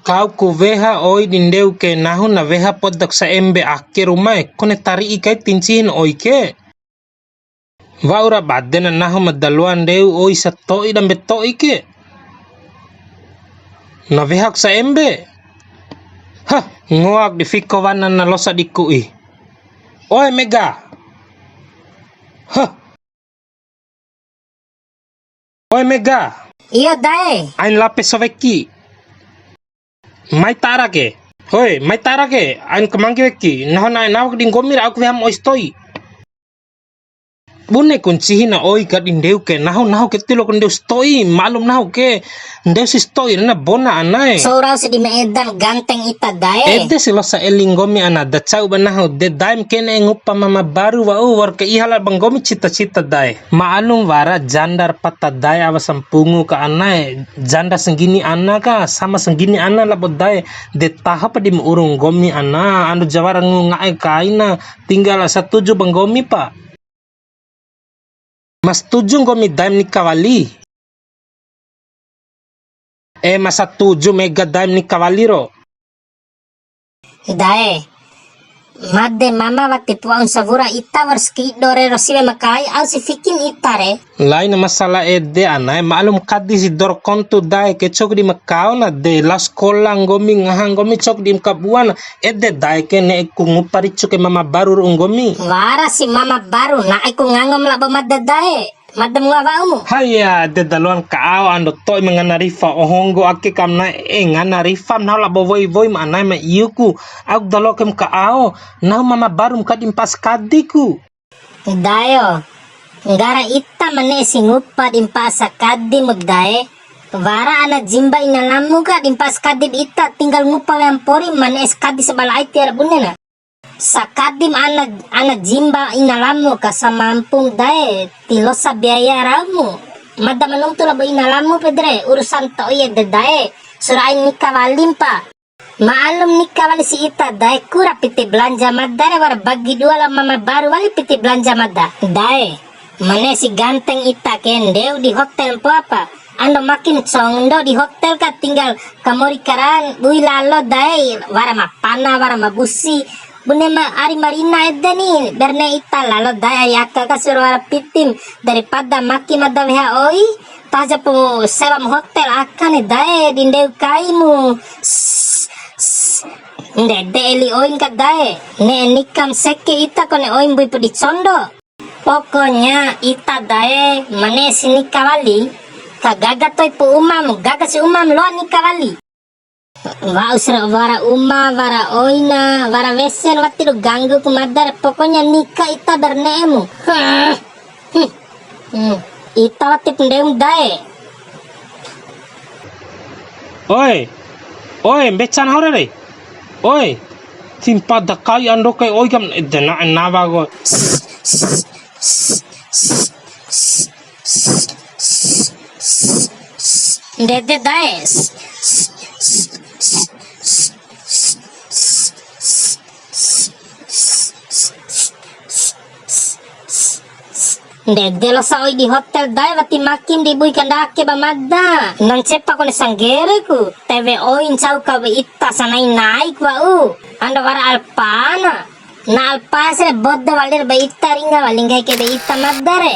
Kau ku veha oi dindeu ke nahu na veha podak sa embe akke rumah kone tari ikai tincihin oi ke. Vaura badena nahu madaluan deu oi sa toi dan betoi ke. Na vehak sa embe. Hah, ngoak di fiko wana na losa dikui. Oi Mega. Hah. Oi Mega. Iyo dae. Ain lapis soveki. Mai tara ke. Hoi, mai tara ke. Ain kemangki weki. Naho na nawak ding gomir aku veham oistoi. Bune kuncihi na oi kat indeu ke naho ketilo kendeu stoi malum naho ke ndeu si stoi na bona anai. Sorau si di meedan ganteng ita dae. Ede silo sa elinggomi ana da chau banaho de daim kene ngupa mama baru wa war ke ihala banggomi cita-cita dae. Maalum wara jandar pata dae awa sampungu ka anai janda senggini ana ka sama senggini ana labo dae de tahap di urung gomi ana anu jawara ngungae kaina tinggal satuju banggomi pa. Mas tujuh gomi daim ni kawali. Masa 7 mega daim ni kawali ro. Dae. Madde mama wati puang savura ita warski dore rosiwe makai au si fikin itare. Lain masalah ede anai malum kadi si dor kontu dae ke cok di makau na de las kolang gomi ngahang gomi cok di mkabuana ede dae ke ne ku ngupari cok mama baru ngomi. Wara si mama baru na aku ngangom labo madde dae. Madam ngawaumu. Haya de daluan kau ando toy mengana rifa ohongo ake kamna ngana rifa na labo voi mana ma iuku aku dalokem kau na mama baru kadim pas kadiku. Dayo. Ngara ita mane singupa dimpasa kadim dae. Wara ana jimba inalamu ka dimpas kadim ita tinggal ngupa yang pori mane kadi sebalai tiara bunena. Sakadim ana jimba inalamu ka samampung dae tilosa biaya ramu. Madam manungtu labo inalamu pedre urusan to iye de dae surain nikawalim pa. Maalum nikawali si ita dae kura piti belanja madare war bagi dua lah mama baru wali piti belanja madda. Dae mane si ganteng ita kendeu di hotel po apa. Ando makin congdo di hotel ka tinggal kamori karan bui lalo dae wara mapana wara mabusi. Bune ma ari marina edde ni berne ita lalo dae ayaka ka surwara pitim daripada maki madda weha oi taja po sewa hotel akan dae dindeu kaimu. Ndede eli oin ka dae ne nikam seke ita kone oin bui pudi condo. Pokoknya ita dae mane si nikawali kagaga toy po umam gaga si umam lo nikawali. Wa usra wara umma wara oina wara wesen watiru ganggu kumadar pokoknya nikah ita bernemu. Ita wati pendem dae. Oi becan hore re. Oi timpa dakai ando kai oi kam dena nawa go. Dede dae. Dede lo sa oi di hotel dae wati makin dibui kandake ba madda. Non cepa kone sanggere ku. Teve oin cau ka ita sanai naik wa u. Ando wara alpana. Na alpasre bodda walir ba ita ringa walingai ke ba ita maddare.